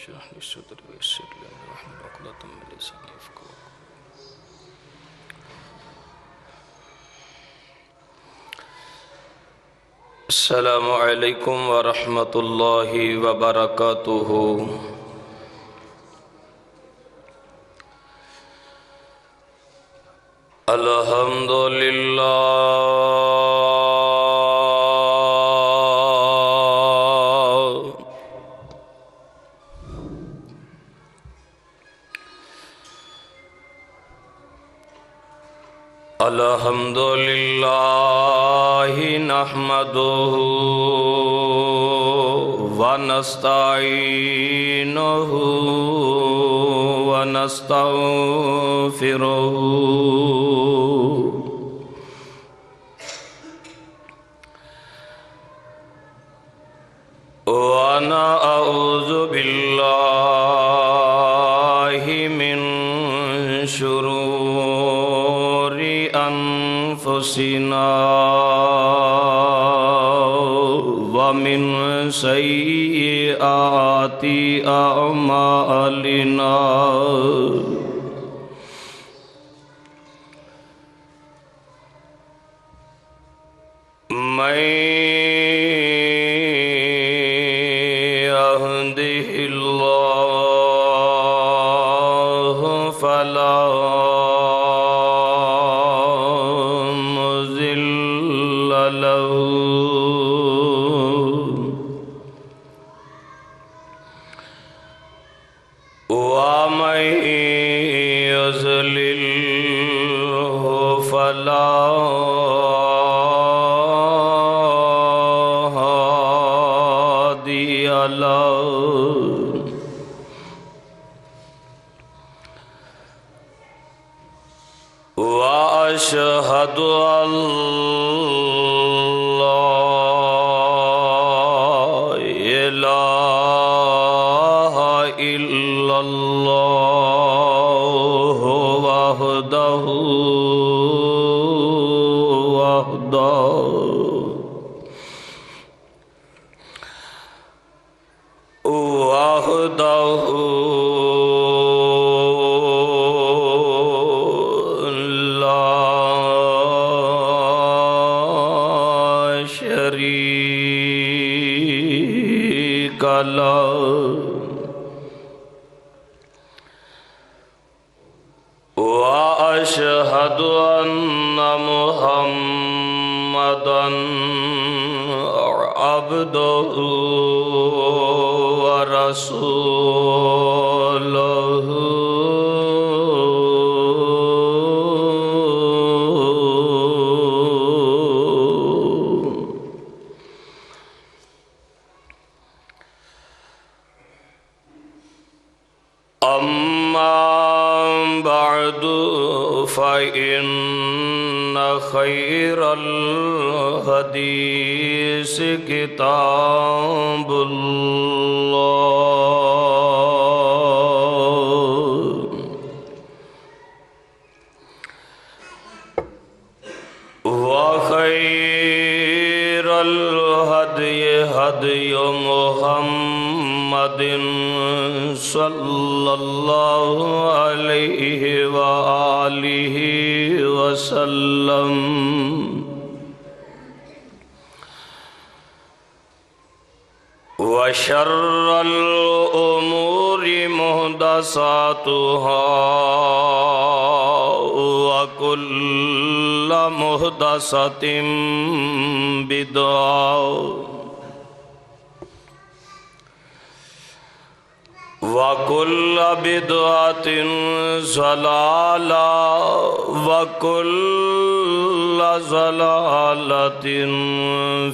اشرح لي صدري ويسر لي أمري واحلل عقدة من لساني يفقهوا قولي. السلام علیکم ورحمۃ اللہ وبرکاتہ۔ الحمدللہ الحمدللہ نحمدہ ونستعینہ ونستغفرہ ونعوذ باللہ من شرور انفسنا ومن سیئات اعمالنا من يهده الله فلا مضل له ومن يضلله فلا هادي له وأشهد أن لا إله إلا الله وحده لا شريك له وأشهد أن محمدًا عبده ورسوله أما بعد فإن خير الحديث كتاب الله وخير الهدي هدي محمد صلى الله عليه وآله وسلم وشر الأمور محدثاتها وكل محدثة بدعة وَكُلَّ بِدْعَةٍ ضَلَالَةٍ وَكُلَّ ضَلَالَةٍ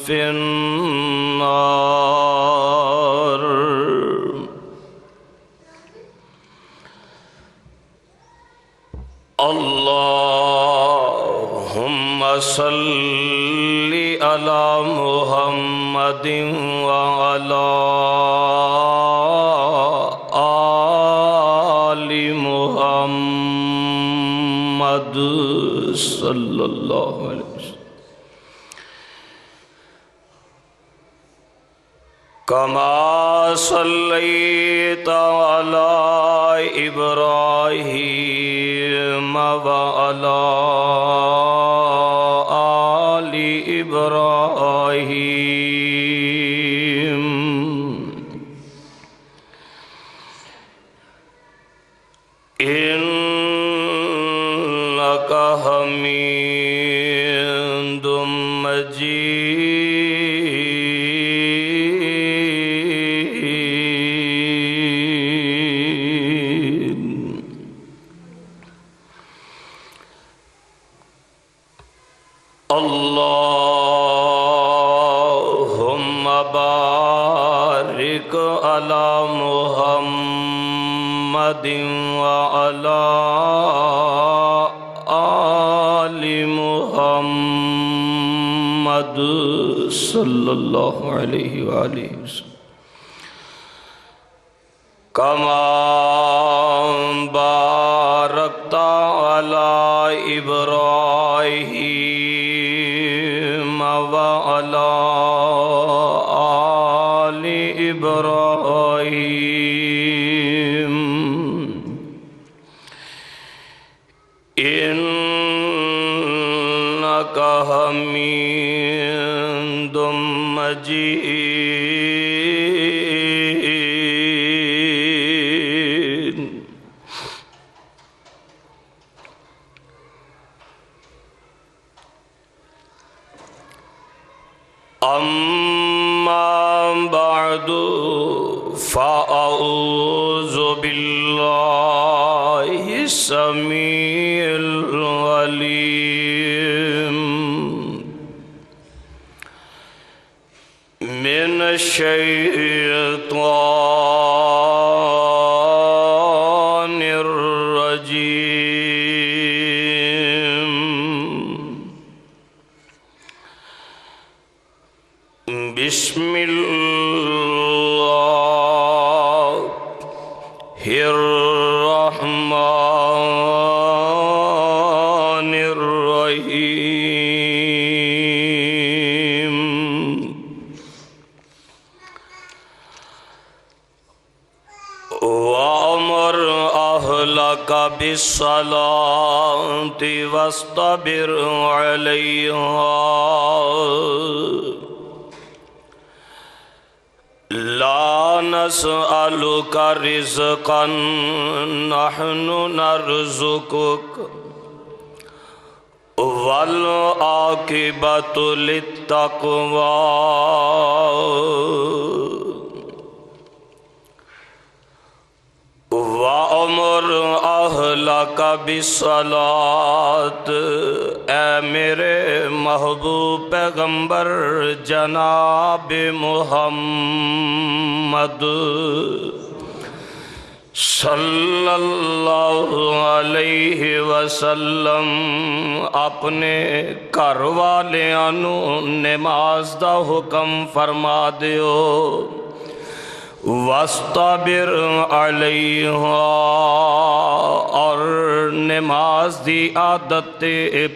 فِي النَّارِ۔ اللهم صل على محمد وعلى آل محمد صلی اللہ علیہ وسلم کما صليت على إبراهيم وعلى آل إبراهيم إنك حميد مجيد اللهم بارك على محمد وعلى آل محمد صلی اللہ علیہ وآلہ وسلم كما باركت على إبراهيم وعلى آل إبراهيم إنك حميد مجيد أما بعد فأعوذ بالله السميع العليم من الشيطان الرجيم بسم الله الرحمن الرحيم وأمر أهلك بالصلاة واصطبر عليها لا نسألك رزقا نحن نرزقك والعاقبة للتقوى وَأَمُرْ أَهْلَكَ بِالصَّلَاةِ اے میرے محبوب پیغمبر جناب محمد صلی اللہ علیہ وسلم اپنے گھر والیاں نوں نماز دا حکم فرما دیو وَاسْتَبِرْ عَلَيْهَا اور نماز دی عادت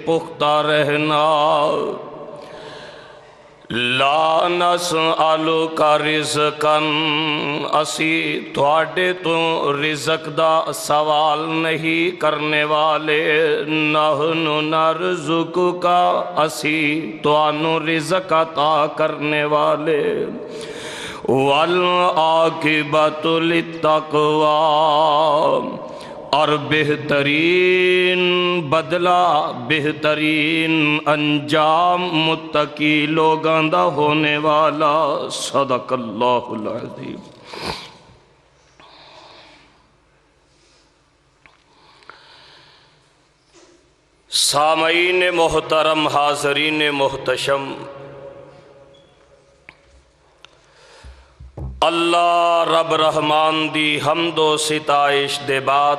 پختہ رہنا لا نسألُكَ رِزْقًا اسی تھوڑے تو رزق دا سوال نہیں کرنے والے نحن نرزقُكَ اسی توانو رزق عطا کرنے والے وَالْعَاقِبَةُ لِلتَّقْوَى اور بہترین بدلہ بہترین انجام متقی لوگاں دا ہونے والا صدق اللہ العظیم سامعین محترم حاضرین محتشم اللہ رب رحمان دی حمد و ستائش دے بعد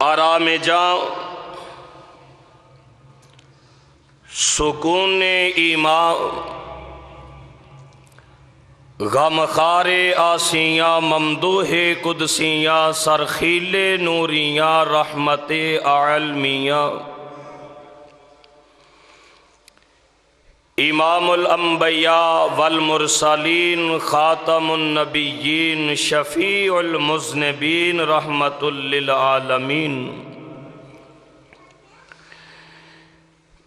آرام جاں سکون ایمان غمخار آسیاں ممدوح قدسیاں سرخیل نوریاں رحمت عالمیاں امام الانبیاء والمرسلین خاتم النبیین شفیع المذنبین رحمت للعالمین۔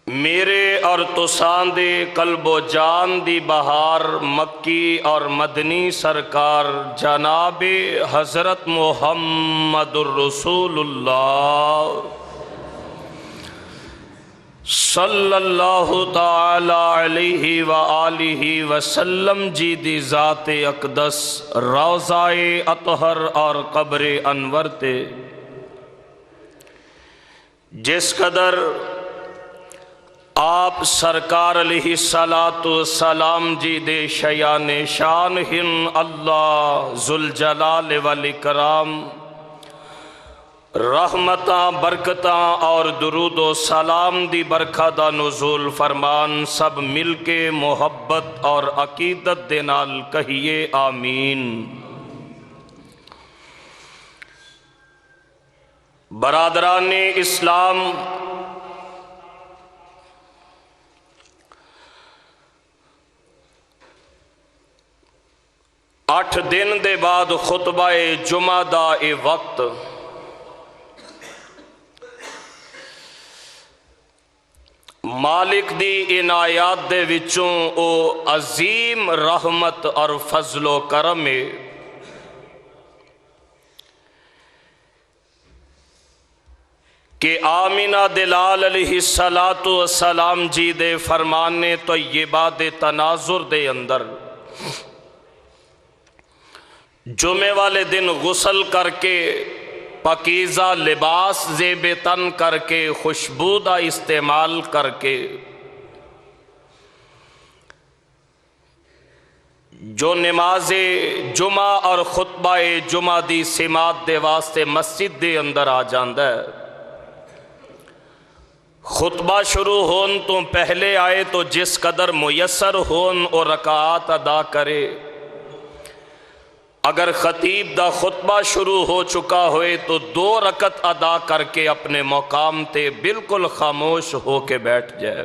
میرے اور تساں دے قلب و جان دی بہار مکی اور مدنی سرکار جناب حضرت محمد الرسول اللہ صلی اللہ تعالی علیہ وآلہ وسلم جی دی ذات اقدس روضہ اطہر اور قبر انور تے جس قدر آپ سرکار علیہ السلام جی دے شیان شان ہن اللہ ذوالجلال والاکرام رحمتاں برکتاں اور درود و سلام دی برکھا دا نزول فرمان سب مل کے محبت اور عقیدت دے نال کہیے آمین۔ برادران اسلام، 8 دن دے بعد خطبہ جمعہ دا اے وقت مالک دی عنایات دے وچوں او عظیم رحمت اور فضل و کرم ہے کہ آمینہ دلال علیہ السلام جی دے فرمانے طیبہ دے تناظر دے اندر جمعے والے دن غسل کر کے پاکیزہ لباس زیب تن کر کے خوشبودہ استعمال کر کے جو نماز جمعہ اور خطبہ جمعہ دی سماعت دے واسطے مسجد دے اندر آ جاندہ ہے، خطبہ شروع ہون تو پہلے آئے تو جس قدر میسر ہون اور رکعات ادا کرے، اگر خطیب دا خطبہ شروع ہو چکا ہوئے تو 2 رکعت ادا کر کے اپنے مقام تے بالکل خاموش ہو کے بیٹھ جائے۔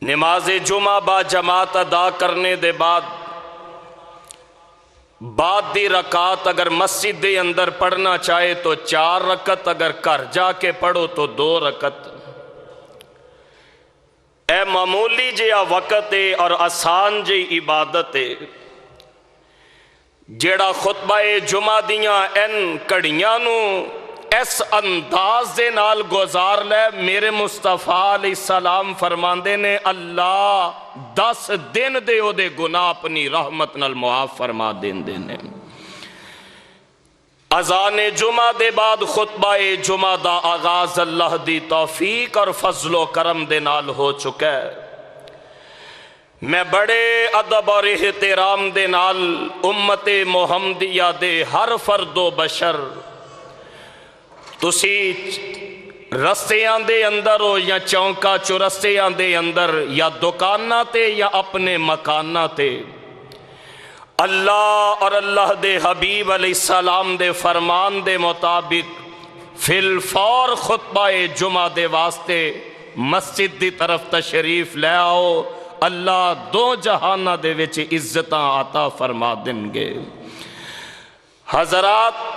نماز جمعہ با جماعت ادا کرنے دے بعد دی رکعت اگر مسجد دے اندر پڑھنا چاہے تو 4 رکعت، اگر گھر جا کے پڑھو تو 2 رکعت۔ اے معمولی جہا وقت ہے اور آسان جی عبادت ہے جیڑا خطبہ جمعہ دیاں ان کڑیاں نو اس انداز دے نال گزار لے، میرے مصطفیٰ علیہ السلام فرماندے نے اللہ 10 دن دے او دے گناہ اپنی رحمت نال معاف فرما دین دینے۔ اذان جمعہ دے بعد خطبہ جمعہ دا آغاز اللہ دی توفیق اور فضل و کرم دے نال ہو چکا ہے۔ میں بڑے ادب اور احترام دے نال امت محمدیہ دے ہر فرد و بشر تسی رستیاں دے اندر ہو یا چونکا چورستیاں دے اندر یا دکانہ تے یا اپنے مکانہ تے، اللہ اور اللہ دے حبیب علیہ السلام دے فرمان دے مطابق فی الفور خطبہ جمعہ دے واسطے مسجد دی طرف تشریف لے آؤ، اللہ 2 جہانہ دے وچ عزتاں عطا فرما دیں گے۔ حضرات،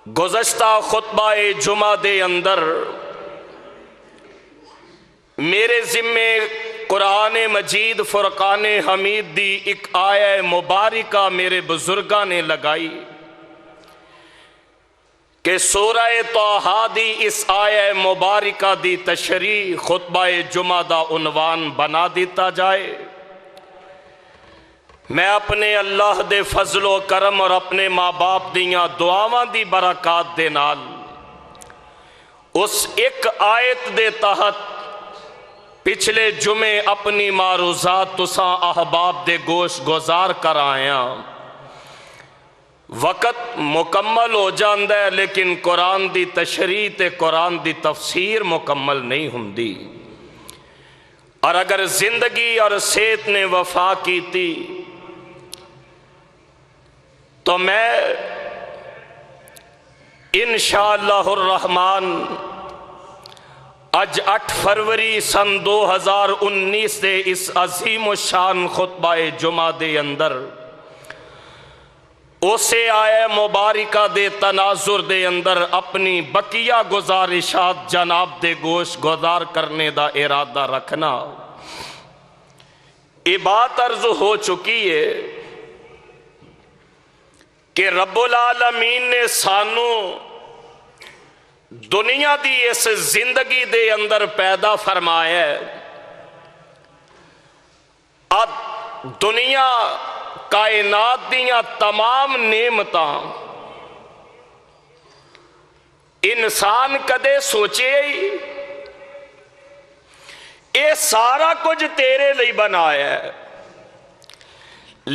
گزشتہ خطبہ جمعہ دے اندر میرے ذمے قرآن مجید فرقان حمید دی ایک آیہ مبارکہ میرے بزرگاں نے لگائی کہ سورہ طٰہٰ دی اس آیہ مبارکہ دی تشریح خطبہ جمعہ دا عنوان بنا دیتا جائے۔ میں اپنے اللہ دے فضل و کرم اور اپنے ماں باپ دیاں دعاواں دی برکات دے نال اس ایک آیت دے تحت پچھلے جمعے اپنی معروضات تساں احباب دے گوش گزار کر آیاں، وقت مکمل ہو جاندہ ہے لیکن قرآن دی تشریح تے قرآن دی تفسیر مکمل نہیں ہوندی، اور اگر زندگی اور صحت نے وفا کی تھی تو میں انشاءاللہ الرحمن اج 8 فروری سن 2019 دے اس عظیم و شان خطبہ جمعہ دے اندر اسے آئے مبارکہ دے تناظر دے اندر اپنی بقیہ گزارشات جناب دے گوش گزار کرنے دا ارادہ رکھنا۔ یہ بات عرض ہو چکی ہے کہ رب العالمین نے سانو دنیا دی اس زندگی دے اندر پیدا فرمایا ہے۔ اب دنیا کائنات دیاں تمام نعمتاں انسان کدے سوچے ہی اے سارا کچھ تیرے لئی بنایا ہے،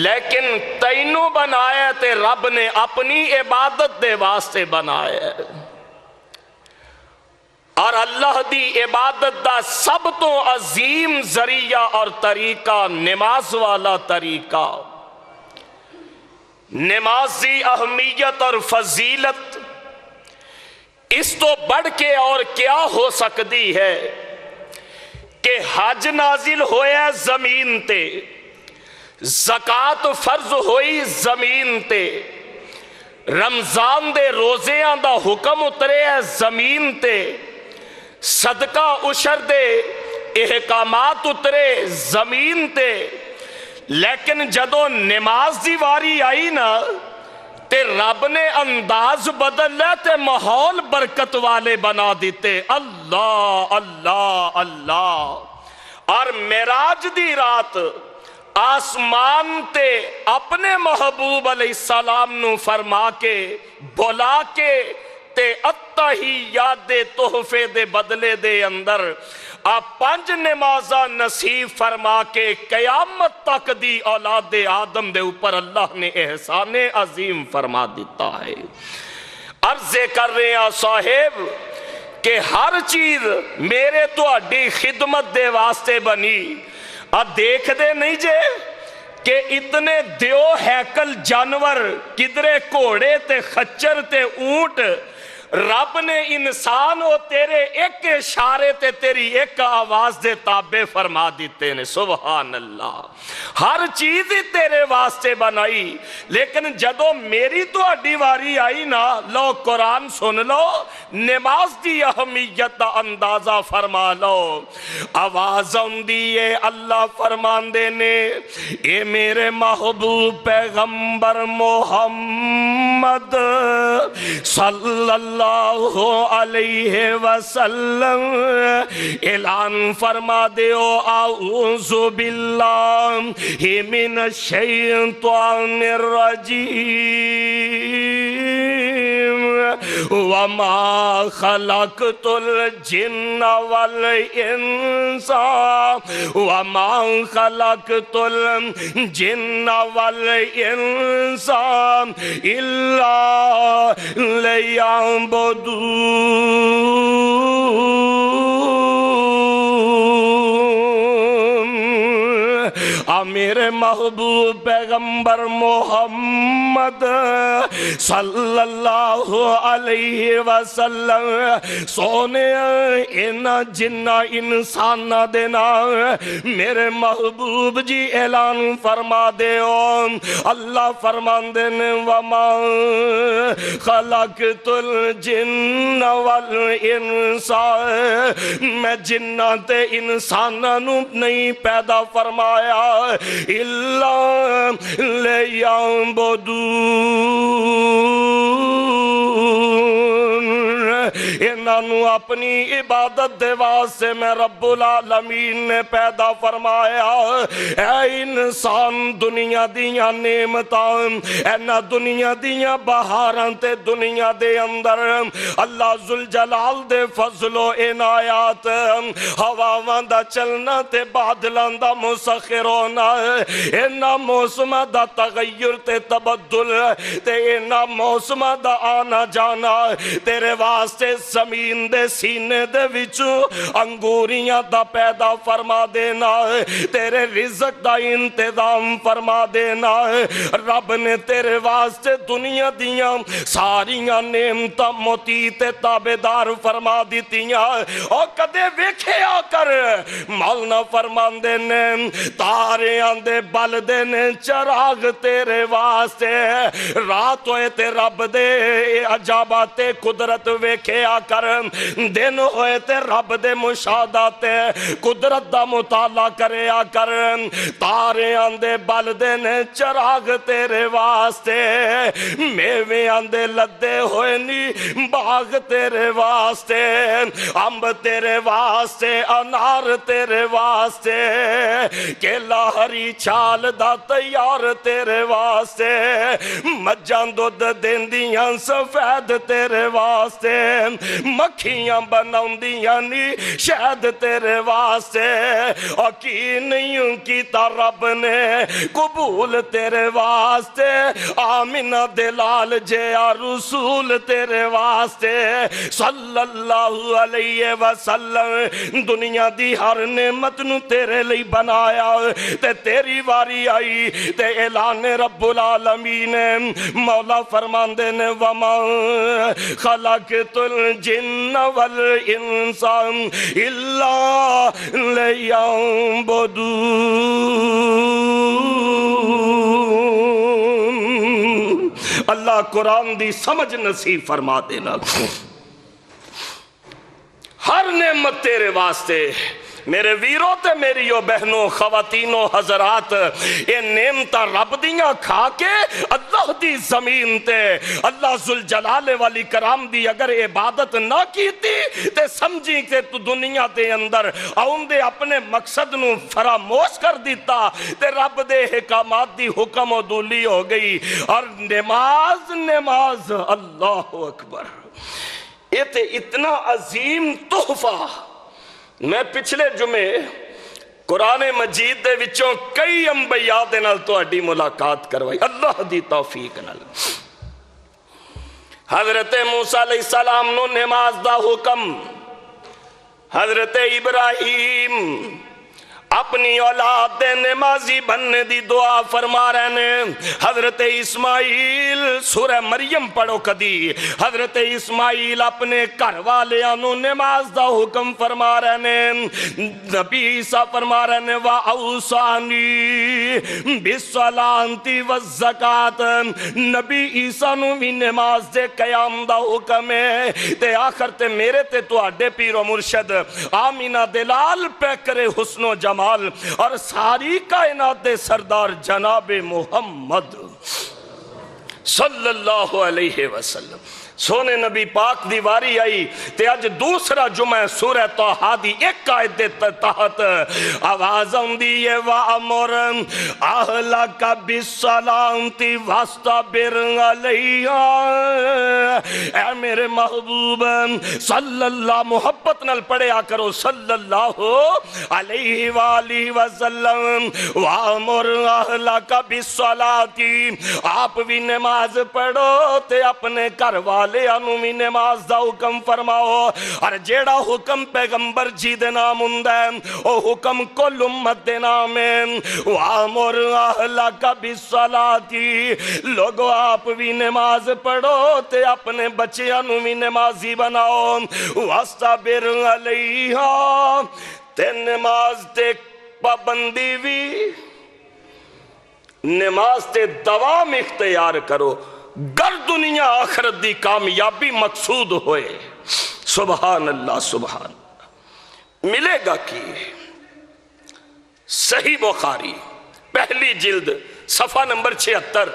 لیکن تینوں بنایا تے رب نے اپنی عبادت دے واسطے بنایا ہے، اور اللہ دی عبادت دا سب تو عظیم ذریعہ اور طریقہ نماز والا طریقہ۔ نماز دی اہمیت اور فضیلت اس تو بڑھ کے اور کیا ہو سکتی ہے کہ حج نازل ہویا زمین تے، زکات فرض ہوئی زمین تے، رمضان دے روزیاں دا حکم اترے ہے زمین تے، صدقہ عشر دے احکامات اترے زمین تے، لیکن جدو نماز دی واری آئی نا تے رب نے انداز بدل لے تے ماحول برکت والے بنا دیتے۔ اللہ اللہ اللہ۔ اور معراج دی رات آسمان تے اپنے محبوب علیہ السلام نو فرما کے بلا کے تے اتحیات دے تحفے دے بدلے دے اندر آپ 5 نمازاں نصیب فرما کے قیامت تک دی اولاد آدم دے اوپر اللہ نے احسان عظیم فرما دیتا ہے۔ عرض کر رہے ہیں صاحب کہ ہر چیز میرے تو اڈی خدمت دے واسطے بنی۔ اب دیکھ دے نہیں جے کہ اتنے دیو ہیکل جانور کدرے گھوڑے تے خچر تے اونٹ، رب نے انسان و تیرے ایک اشارے تے تیری ایک آواز دے تابع فرما دیتے نے۔ سبحان اللہ۔ ہر چیز ہی تیرے واسطے بنائی، لیکن جدو میری تو اڈی واری آئی نا، لو قرآن سن لو، نماز دی اہمیت دا اندازہ فرما لو۔ آواز اندیے اللہ فرمان دینے، اے میرے محبوب پیغمبر محمد صلی اللہ علیہ وسلم، اعلان فرما دیو اعوذ باللہ من الشیطان الرجیم، وما خلقت الجن والانس وما خلقت الجن والانس الا لیعبدون۔ میرے محبوب پیغمبر محمد صلی اللہ علیہ وسلم سونے اینا جنہ انسان دینا میرے محبوب جی اعلان فرما دے اللہ فرمان دینے وما خلقت الجن والانس، میں جنات انسانوں نہیں پیدا فرمایا الا لیعبدون، انہوں اپنی عبادت دے واسطے میں رب العالمین نے پیدا فرمایا۔ اے انسان دنیا دیاں نعمتاں، اینا دنیا دیاں بہاراں تے دنیا دے اندر اللہ ذوالجلال دے فضل و عنایات، ہواواں دا چلنا تے بادلاں دا مسخر ہونا، اینا موسمہ دا تغیر تے تبدل تے اینا موسمہ دا آنا جانا تیرے واسطے زمین دے سینے دے وچوں انگوریاں دا پیدا فرما دینا ہے، تیرے رزق دا انتظام فرما دینا ہے۔ رب نے تیرے واسطے دنیا دیاں ساریاں نعمتاں موتی تے تابدار فرما دیتیاں، اور کدے ویکھے آ کر مولانا فرماندے نے تارے آندے بل دے نے چراغ تیرے واسطے، رات ہوئے تے رب دے عجابات قدرت ویکھے آ کر، دن ہوئے تے رب دے مشاہدات قدرت دا مطالعہ کرے آ کر، تارے آندے بل دے نے چراغ تیرے واسطے، میوے آندے لدے ہوئے نی باغ تیرے واسطے، امب تیرے واسطے، انار تیرے واسطے، کیلا ہری چھال دا تیار تیرے واسطے، مجھاں دودھ دیندیاں سفید تیرے واسطے، مکھیاں بناؤندیاں نی شہد تیرے واسطے، اور کی نہیں کیتا رب نے قبول تیرے واسطے، آمینہ دلال جیا رسول تیرے واسطے صلی اللہ علیہ وسلم، دنیا دی ہر نعمت نو تیرے لئی بنایا، تے تیری واری آئی تے اعلان رب العالمین، مولا فرماندے نے وما خلقت الجن والانسان الا لیعبدون۔ اللہ قرآن دی سمجھ نصیب فرما دینا، ہر نعمت تیرے واسطے میرے ویروں تے میریو بہنوں خواتینوں حضرات، یہ نعمتاں رب دیاں کھا کے اللہ دی زمین تے اللہ ذوالجلال والی کرام دی اگر عبادت نہ کیتی تے سمجھی کہ تو دنیا دے اندر آن دے اپنے مقصد نو فراموش کر دیتا تے رب دے حکامات دی حکم و دولی ہو گئی، اور نماز اللہ اکبر، یہ تے اتنا عظیم تحفہ۔ میں پچھلے جمعے قرآن مجید دے وچوں کئی انبیاء دے نال تہاڈی ملاقات کروائی اللہ دی توفیق نال۔ حضرت موسیٰ علیہ السلام نو نماز دا حکم، حضرت ابراہیم اپنی اولاد دے نمازی بننے دی دعا فرما رہے ہیں، حضرت اسماعیل سورہ مریم پڑھو کدی، حضرت اسماعیل اپنے گھر والیاں نو نماز دا حکم فرما رہے ہیں، نبی عیسیٰ فرما رہے ہیں وَأَوْصَانِي بِالصَّلَاةِ وَالزَّكَاةِ، نبی عیسیٰ نو بھی نماز دے قیام دا حکم ہے، تے آخر تے میرے تے تو اڈے پیر و مرشد آمینہ دلال پہ کرے حسن و جمال، اور ساری کائنات دے سردار جناب محمد صلی اللہ علیہ وسلم، سونے نبی پاک دیواری آئی تے آج دوسرا جمعہ سورہ طٰہٰ دی ایک آیت دے تحت آواز آندی ہے وَأَمُرْ أَهْلَكَ بِالصَّلَاةِ وَاسْتَبِرْ عَلَيْهَا، اے میرے محبوب صلی اللہ، محبت نال پڑھیا کرو صلی اللہ علیہ وآلہ وسلم، وَأَمُرْ أَهْلَكَ بِالصَّلَاةِ، آپ بھی نماز پڑھو تے اپنے گھر والے انوی نماز دا حکم فرماؤ، اور جیڑا حکم پیغمبر جی دے نام ہوندا ہے او حکم کل امت دے نام ہے، وَأَمُرْ أَهْلَكَ بِالصَّلَاةِ، لوگو آپ بھی نماز پڑھو تے اپنے بچے انوی نمازی بناؤ، وَاسْتَبِرْ عَلَيْهَا، تے نماز تے پابندی بھی، نماز تے دوام اختیار کرو، گر دنیا آخرت دی کامیابی مقصود ہوئے، سبحان اللہ سبحان اللہ۔ ملے گا کی صحیح بخاری پہلی جلد صفحہ نمبر 76،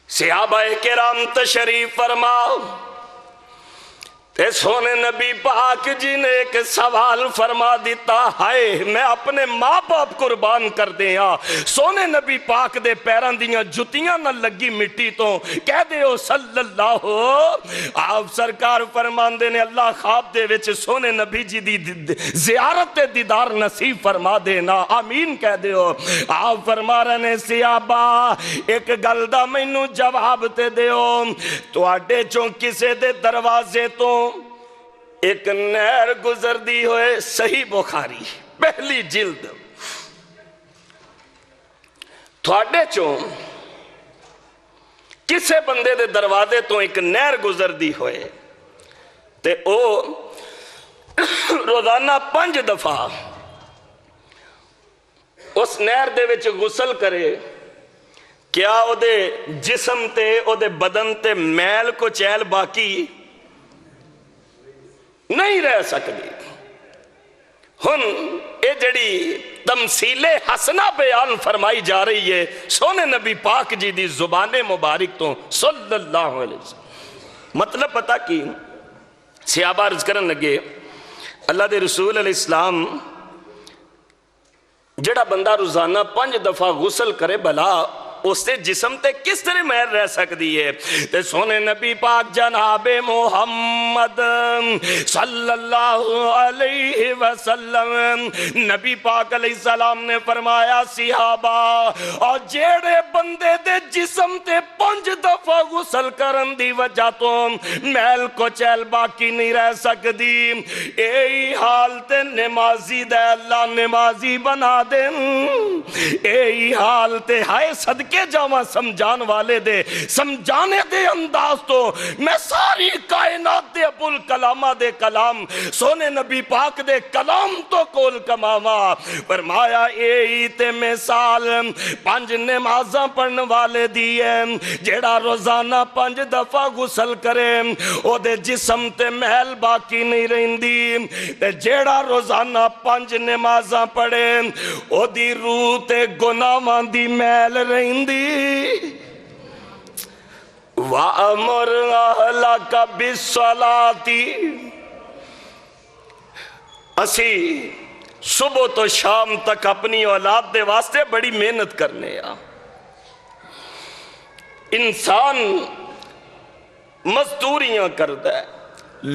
صحابہ کرام تشریف فرماؤ، تے سونے نبی پاک جی نے ایک سوال فرما دیتا، ہائے میں اپنے ماں باپ قربان کر دیا، سونے نبی پاک دے پیران دیاں جتیاں نہ لگی مٹی تو کہہ دے ہو صلی اللہ ہو۔ آپ سرکار فرمان دے نے اللہ خواب دے وچ سونے نبی جی دی زیارت دیدار نصیب فرما دینا، آمین کہہ دے ہو۔ آپ فرما رہے نے صحابہ ایک گل دا مینوں جواب تے دے ہو، تو آڈے چوں کسے دے دروازے تو ایک نہر گزر دی ہوئے، صحیح بخاری پہلی جلد، تھوڑے چوں کسے بندے دے دروازے تو ایک نہر گزر دی ہوئے تے او روزانہ 5 دفعہ اس نہر دے وچ غسل کرے، کیا او دے جسم تے او دے بدن تے میل کو چیل باقی نہیں رہ سکتی؟ ہن اے جڑی تمثیل حسنہ بیان فرمائی جا رہی ہے سونے نبی پاک جی دی زبان مبارک تو صلی اللہ علیہ وسلم، مطلب پتا کی صحابہ عرض کرن لگے اللہ دے رسول علیہ السلام جڑا بندہ روزانہ 5 دفعہ غسل کرے بھلا اس سے جسم تے کس طرح محل رہ سکتی ہے؟ تے سونے نبی پاک جناب محمد صلی اللہ علیہ وسلم نبی پاک علیہ السلام نے فرمایا صحابہ اور جیڑے بندے دے جسم تے 5 دفعہ غسل کرن دی وجہ تو محل کو چیل باقی نہیں رہ سکتی، اے حال تے نمازی دے اللہ نمازی بنا دیں، اے حال تے ہائے صدقے جاواں سمجھان والے دے سمجھانے دے انداز تو میں ساری کائنات دے ابو الکلامہ دے کلام سونے نبی پاک دے کلام تو کول کماوا فرمایا اے تے مثال 5 نمازاں پڑھن والے دی ہے جیڑا روزانہ 5 دفعہ غسل کرے او دے جسم تے محل باقی نہیں رہندی، تے جیڑا روزانہ 5 نمازاں پڑھے او دی روح تے گناہاں دی محل رہندی۔ وَأَمُرْ أَهْلَكَ بِالصَّلَاةِ، اسی صبح تو شام تک اپنی اولاد دے واسطے بڑی محنت کرنے آ، انسان مزدوریاں کردہ ہے،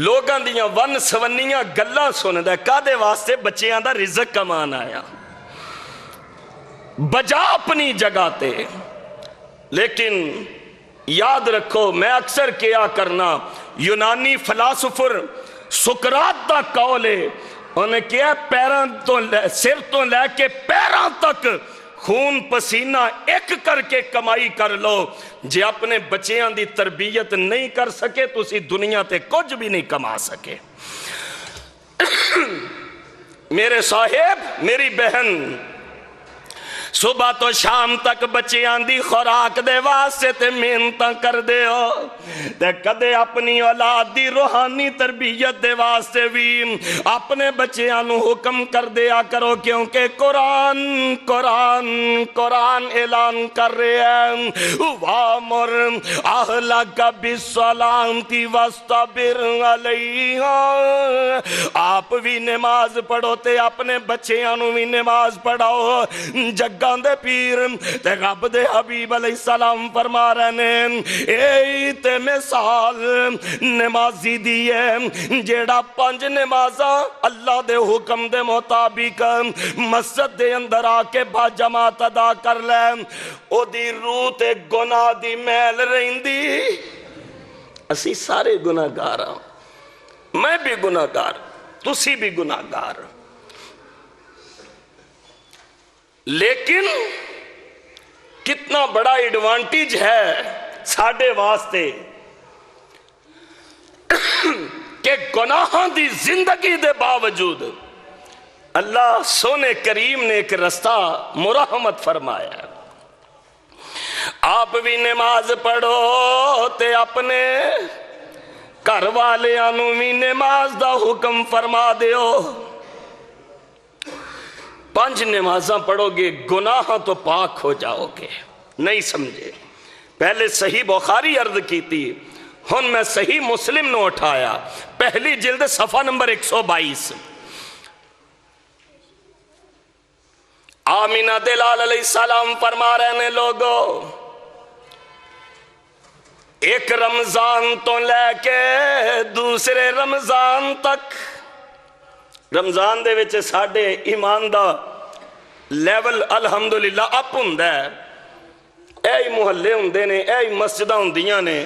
لوگاں دیاں ون سونیاں گلاں سندہ ہے، کادے واسطے بچیاں دا رزق کمان آیا بجا اپنی جگہ تے، لیکن یاد رکھو میں اکثر کیا کرنا یونانی فلاسفر سقراط دا قول ہے، انہیں کیا پیران تو سر تو لے کے پیران تک خون پسینہ ایک کر کے کمائی کر لو، جے اپنے بچیاں دی تربیت نہیں کر سکے تو اسی دنیا تے کچھ بھی نہیں کما سکے۔ میرے صاحب میری بہن صبح تو شام تک بچیاں دی خوراک دے واسطے تے محنتاں کر دے ہو، تے کدے اپنی اولاد دی روحانی تربیت دے واسطے بھی اپنے بچیاں نو حکم کر دیا کرو، کیونکہ قرآن اعلان کر رہے ہیں وَأْمُرْ أَهْلَكَ بِالصَّلَاةِ وَاسْتَبِرْ عَلَيْهَا، آپ بھی نماز پڑھو تے اپنے بچیاں نو بھی نماز پڑھاؤ۔ جگہ دے پیر تے رب دے حبیب علیہ السلام فرما رہے ہیں اے تے مثال نمازی دی ہے جیڑا 5 نمازاں اللہ دے حکم دے مطابق مسجد دے اندر آ کے با جماعت ادا کر لے، او دی روح تے گناہ دی محل رہندی۔ اسی سارے گناہگار ہاں، میں بھی گناہگار، تسی بھی گناہگار، لیکن کتنا بڑا ایڈوانٹیج ہے ساڑھے واسطے کہ گناہاں دی زندگی دے باوجود اللہ سونے کریم نے ایک رستہ مرحمت فرمایا، آپ بھی نماز پڑھو تے اپنے گھر والیاں نو بھی نماز دا حکم فرما دیو۔ 5 نمازاں پڑھو گے گناہ تو پاک ہو جاؤ گے، نہیں سمجھے؟ پہلے صحیح بخاری عرض کی تھی، ہن میں صحیح مسلم نو اٹھایا، پہلی جلد صفحہ نمبر 122۔ آمینہ دلال علیہ السلام فرما رہے ہیں لوگو ایک رمضان تو لے کے دوسرے رمضان تک، رمضان دے وچ ساڑھے ایمان دا لیول الحمدللہ اپ ہوندا ہے، اے محلے ہوندے نے، اے مسجداں ہوندیاں نے،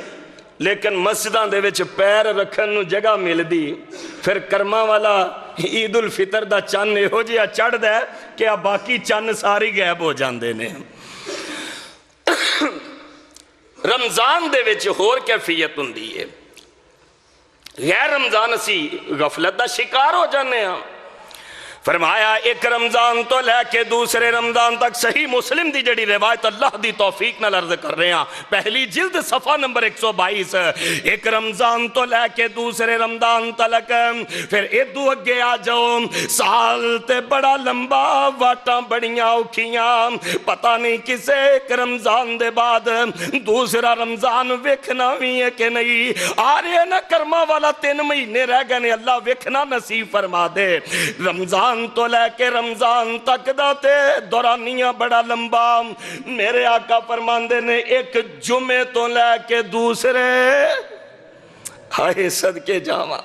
لیکن مسجداں دے وچ پیر رکھن نو جگہ مل دی، پھر کرما والا عید الفطر دا چن ہو جیا چڑھ دے کہ باقی چن ساری غائب ہو جاندے نے۔ رمضان دے وچ ہور کیفیت ہوندی ہے، غیر رمضان اسی غفلت دا شکار ہو جانے ہاں۔ فرمایا ایک رمضان تو لے کے دوسرے رمضان تک، صحیح مسلم دی جڑی روایت اللہ دی توفیق نال عرض کر رہے ہیں، پہلی جلد صفحہ نمبر 122۔ ایک رمضان تو لے کے دوسرے رمضان تلک، پھر ادو اگے آ جاؤ، سال تے بڑا لمبا، واٹاں بڑیاں اوکھیاں، پتہ نہیں کسے ایک رمضان دے بعد دوسرا رمضان ویکھنا بھی ہے کہ نہیں۔ آ رہے نا کرما والا 3 مہینے رہ گئے، اللہ ویکھنا نصیب فرما دے۔ رمضان تو لے کے رمضان تک دا تے دورانیہ بڑا لمبا، میرے آقا فرماندے نے ایک جمعے تو لے کے دوسرے، ہائے صدقے جاواں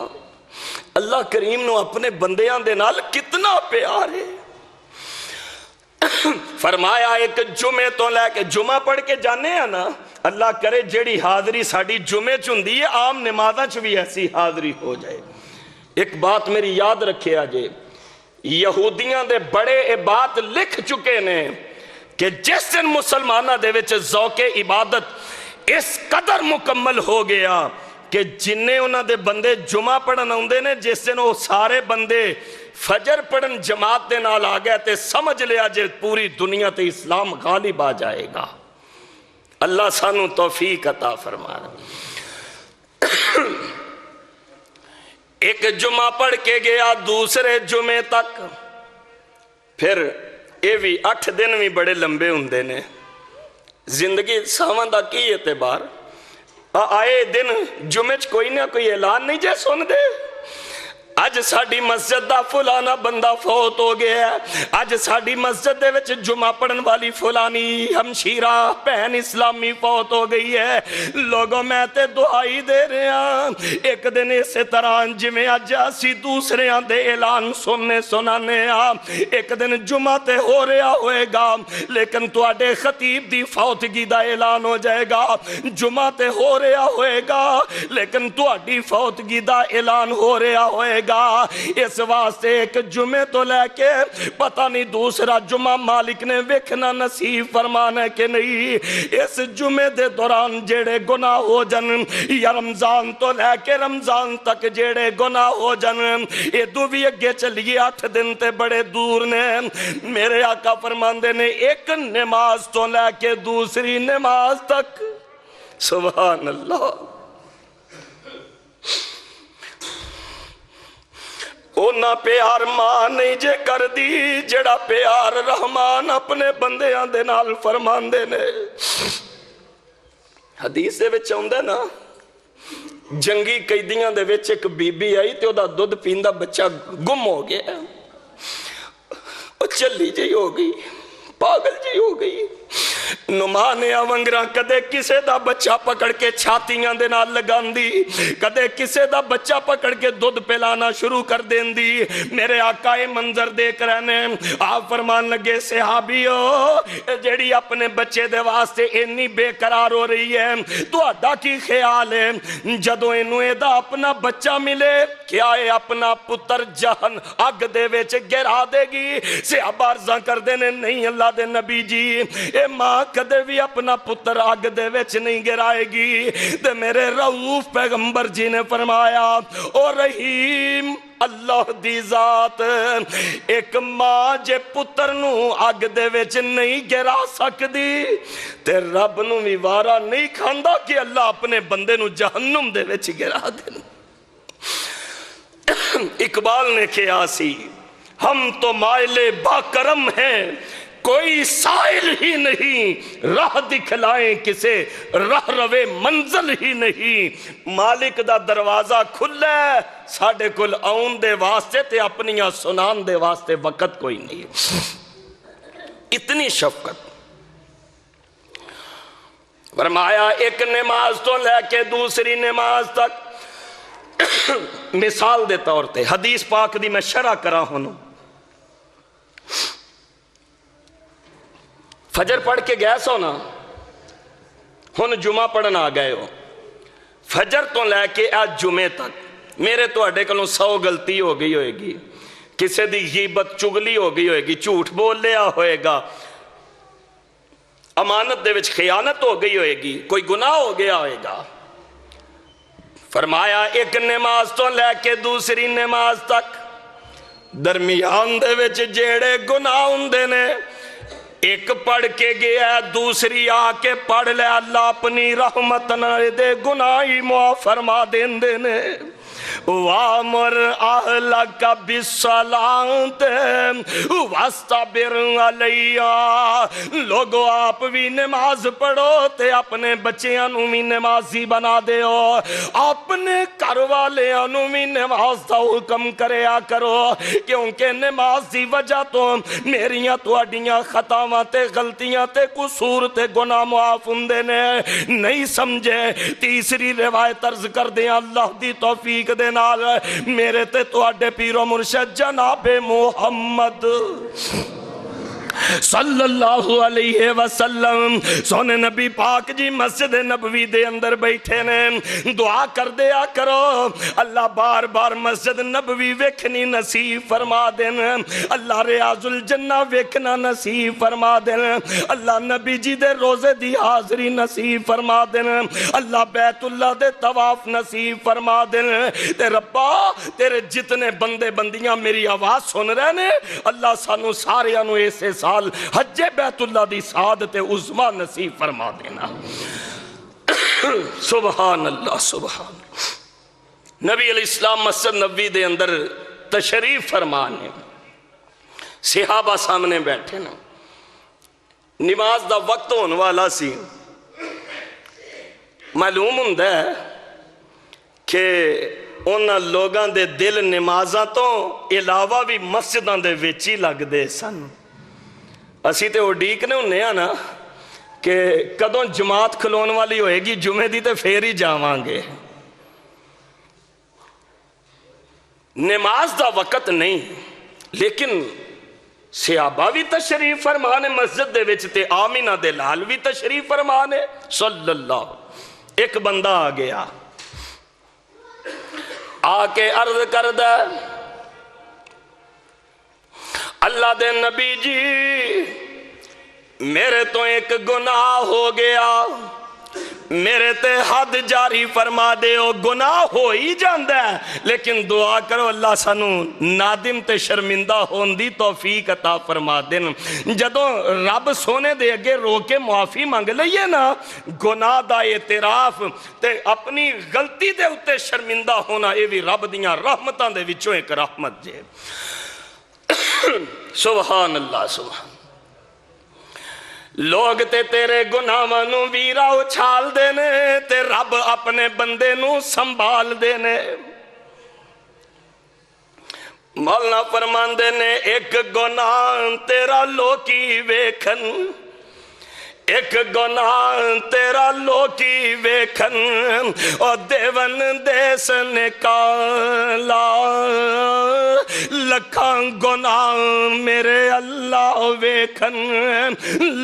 اللہ کریم نو اپنے بندیاں دے نال کتنا پیار ہے۔ فرمایا ایک جمعے تو لے کے، جمعہ پڑھ کے جانے ہیں نا، اللہ کرے جیڑی حاضری ساڑی جمعے چندی ہے، عام نمازہ چ بھی ایسی حاضری ہو جائے۔ ایک بات میری یاد رکھے آجے، یہودیاں دے بڑے اے بات لکھ چکے نے کہ جس دن مسلمانہ دے وچ ذوق عبادت اس قدر مکمل ہو گیا کہ جنہیں انہاں دے بندے جمعہ پڑھن آندے نے، جس دن وہ سارے بندے فجر پڑھن جماعت دے نال آ گئے تے سمجھ لیا جے پوری دنیا تے اسلام غالب آ جائے گا۔ اللہ سانو توفیق عطا فرمائے۔ ایک جمعہ پڑھ کے گیا دوسرے جمعے تک، پھر اے بھی 8 دن بھی بڑے لمبے ہوندے نے، زندگی ساواں دا کی اعتبار، آئے دن جمعے کوئی نہ کوئی اعلان نہیں جے سن دے، اج ساڑی مسجد دا فلانا بندہ فوت ہو گیا ہے، اج ساڑی مسجد دے وچ جمعہ پڑھن والی فلانی ہمشیرہ بہن اسلامی فوت ہو گئی ہے۔ لوگوں میں تے دعائی دے رہے ہیں، ایک دن اسے طرح جمعے اج اسی دوسرے آن دے اعلان سننے سنانے ہیں، ایک دن جمعہ تے ہو رہا ہوئے گا، لیکن تواڈے خطیب دی فوتگی دا اعلان ہو جائے گا، جمعہ تے ہو رہا ہوئے گا، لیکن تواڈی فوتگی دا اعلان ہو رہا ہوئے گا۔ اس واسطے ایک جمعے تو لے کے پتہ نہیں دوسرا جمعہ مالک نے ویکھنا نصیب فرمانا ہے کہ نہیں۔ اس جمعے دے دوران جیڑے گناہ ہو جن، یا رمضان تو لے کے رمضان تک جیڑے گناہ ہو جن، یہ دو بھی اگے چلیے 8 دن تے بڑے دور نے۔ میرے آقا فرماندے نے ایک نماز تو لے کے دوسری نماز تک، سبحان اللہ، اونا پیار ماں نہیں جے کر دی جڑا پیار رحمان اپنے بندیاں دے نال فرماندے نے۔ حدیث دے وچ آوندا نا، جنگی قیدیاں دے وچ ایک بی بی آئی تے او دا دودھ پیندا بچہ گم ہو گیا، او چلی جی ہو گئی، پاگل جی ہو گئی، نمانیا ونگرا کدے کسے دا بچہ پکڑ کے چھاتیاں دے نال لگان دی، کدے کسے دا بچہ پکڑ کے دودھ پلانا شروع کر دین دی۔ میرے آقا منظر دیکھ رہنے، آپ فرمان لگے صحابیو جیڑی اپنے بچے دے واسطے انی بے قرار ہو رہی ہے، تو اڈا کی خیال ہے جدو انو ایدہ اپنا بچہ ملے کیا ہے اپنا پتر جہن اگ دے ویچ گرا دے گی؟ صحابہ عرضاں کر دینے نہیں اللہ دے نبی جی، اے ماں کدے بھی اپنا پتر آگ دے ویچ نہیں گرائے گی۔ تے میرے رؤوف پیغمبر جی نے فرمایا او رحیم اللہ دی ذات، ایک ماں جے پتر نو آگ دے ویچ نہیں گرا سکدی تے رب نو بھی وارا نہیں کھاندا کہ اللہ اپنے بندے نو جہنم دے ویچ گرا دے۔ اقبال نے کہا سی ہم تو مائل با کرم ہیں، کوئی سائل ہی نہیں، راہ دکھلائیں کسے راہ روے منزل ہی نہیں۔ مالک دا دروازہ کھلا ہے، ساڑھے کل آن دے واسطے تے اپنیاں سنان دے واسطے وقت کوئی نہیں۔ اتنی شفقت۔ فرمایا ایک نماز تو لے کے دوسری نماز تک، مثال دے طور تے حدیث پاک دی میں شرح کرا ہوں۔ فجر پڑھ کے گئے سو نا، ہن جمعہ پڑھنا آ گئے ہو، فجر تو لے کے آج جمعے تک میرے تو اڈے کلوں 100 غلطی ہو گئی ہوئے گی، کسے دی غیبت چگلی ہو گئی ہوئے گی، جھوٹ بول لیا ہوئے گا، امانت دے وچ خیانت ہو گئی ہوئے گی، کوئی گناہ ہو گیا ہوئے گا۔ فرمایا ایک نماز تو لے کے دوسری نماز تک درمیان دے وچ جیڑے گناہ ہوندے نے، ایک پڑھ کے گیا دوسری آ کے پڑھ لے، اللہ اپنی رحمت نال دے گناہی معاف فرما دیندے نے۔ وَامُرْ أَهْلَكَ بِالصَّلَاةِ وَاسْتَبِرْ عَلَيْهَا۔ لوگو آپ بھی نماز پڑھو تے اپنے بچیاں نو بھی نمازی بنا دے ہو، اپنے گھر والیاں نو بھی نماز دا حکم کریا کرو، کیونکہ نماز دی وجہ تو میریاں تواڈیاں خطاواں تے غلطیاں تے قصور تے گناہ معاف ہوندے نے۔ نہیں سمجھے؟ تیسری روایت عرض کر دیں اللہ دی توفیق دے نال، میرے تے تو اڈے پیرو مرشد جناب محمد صلی اللہ علیہ وسلم سونے نبی پاک جی مسجد نبوی دے اندر بیٹھے نے، دعا کر دیا کرو اللہ بار بار مسجد نبوی ویکھنی نصیب فرما دین، اللہ ریاض الجنہ ویکھنا نصیب فرما دین، اللہ نبی جی دے روزے دی حاضری نصیب فرما دین، اللہ بیت اللہ دے طواف نصیب فرما دین۔ تے ربا تیرے جتنے بندے بندیاں میری آواز سن رہے نے، اللہ سانو سارے انو ایسے سال حج بیت اللہ دی سعادت عظما نصیب فرما دینا۔ سبحان اللہ سبحان اللہ۔ نبی علیہ السلام مسجد نبوی دے اندر تشریف فرمانے، صحابہ سامنے بیٹھے نا، نماز دا وقت ہونے والا سی، معلوم ہوندہ ہے کہ انہاں لوگاں دے دل نمازاں تو علاوہ بھی مسجداں دے وچی لگ دے سن۔ اسی تے اڈیکنے ہونے ہیں نا کہ کدوں جماعت کھلون والی ہوئے گی، جمعے دی تے پھر ہی جاواں گے۔ نماز دا وقت نہیں، لیکن صحابہ بھی تشریف فرمانے مسجد دے وچ تے آمینہ دے لال بھی تشریف فرمانے صلی اللہ۔ ایک بندہ آ گیا، آ کے عرض کردہ اللہ دے نبی جی میرے تو ایک گناہ ہو گیا، میرے تے حد جاری فرما دے ہو، گناہ ہو ہی جاندہ ہے، لیکن دعا کرو اللہ سانو نادم تے شرمندہ ہوندی توفیق عطا فرما دین۔ جدوں رب سونے دے اگے رو کے معافی مانگ لئیے نا، گناہ دا اعتراف تے اپنی غلطی دے اتے شرمندہ ہونا، یہ بھی رب دیاں رحمتاں دے وچوں ایک رحمت جے۔ سبحان اللہ سبحان۔ لوگ تے تیرے گناہاں نو ویرا اچھال دینے تے رب اپنے بندے نو سنبھال دینے۔ مولانا فرماندے نے ایک گناہ تیرا لوکی ویکھن، ایک گناہ تیرا لوکی ویکھن، اور دیون دیس نکالا، لکھاں گناہ میرے اللہ ویکھن،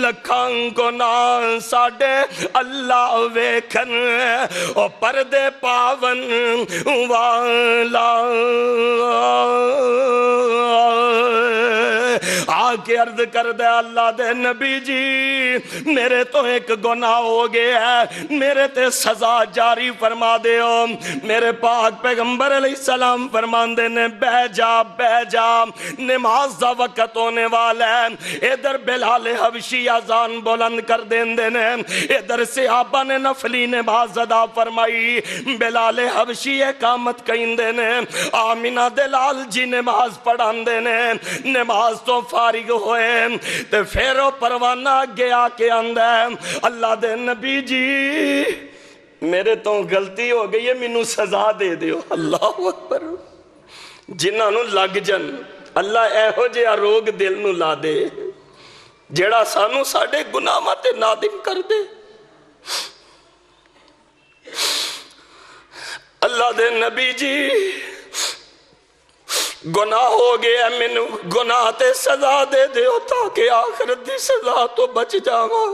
لکھاں گناہ ساڑے اللہ ویکھن، اور پردے پاون والا آ کے عرض کر دے اللہ دے نبی جی میرے تو ایک گناہ ہو گیا ہے, میرے تے سزا جاری فرما دے ہو. میرے پاک پیغمبر علیہ السلام فرماندے نے بہ جا نماز دا وقت ہونے والا ہے. ادھر بلال حبشی اذان بلند کر دیندے نے, ادھر صحابہ نے نفلی نماز ادا فرمائی. بلال حبشی اقامت کہندے نے, آمینہ دلال جی نماز پڑھاندے نے. نماز تو فارغ ہوئے تے پھر وہ پروانہ گیا کے اندر, اللہ دے نبی جی میرے تو غلطی ہو گئی ہے, مینوں سزا دے دیو. اللہ اکبر. جنہاں نوں لگ جن اللہ ایہو جہا روگ دل نوں لا دے جیڑا سانو ساڈے گناہاں تے نادم کر دے. اللہ دے نبی جی گناہ ہو گیا, مینوں گناہ تے سزا دے دیو تاکہ آخرت دی سزا تو بچ جاواں.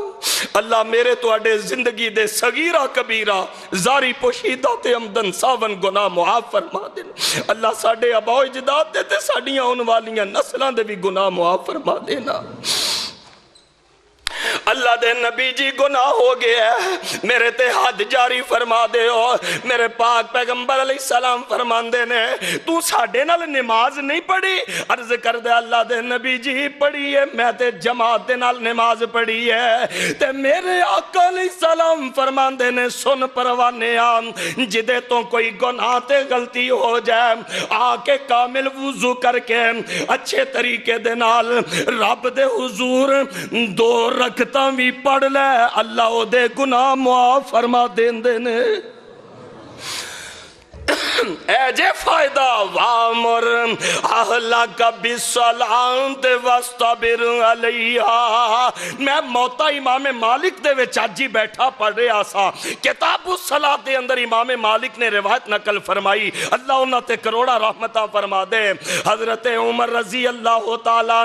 اللہ میرے تواڈے زندگی دے صغیرہ کبیرہ زاری پوشیدہ تے عمدن ساون گناہ معاف فرما دے. اللہ ساڈے آباء و اجداد دے تے ساڈیاں آن والیاں نسلاں دے بھی گناہ معاف فرما دینا. اللہ دے نبی جی گناہ ہو گیا ہے, میرے تے حد جاری فرما دے ہو. میرے پاک پیغمبر علیہ السلام فرماندے نے تو ساڈے نال نماز نہیں پڑھی. عرض کر دے اللہ دے نبی جی پڑھی ہے, میں تے جماعت دے نال نماز پڑھی ہے. تے میرے آقا علیہ السلام فرماندے نے سن پروانے آم, جدے تو کوئی گناہ تے غلطی ہو جائے آ کے کامل وضو کر کے اچھے طریقے دے نال رب دے حضور دو رکھتا بھی پڑھ لے, اللہ او دے گناہ معاف فرما دیندے نے. اے جے فائدہ وامر اہلک بالصلاۃ واصطبر علیہا. میں موتا امام مالک دے وچ اج ہی بیٹھا پڑھ رہا سا, کتاب الصلاۃ دے اندر امام مالک نے روایت نقل فرمائی, اللہ انہاں تے کروڑا رحمتاں فرما دے. حضرت عمر رضی اللہ تعالیٰ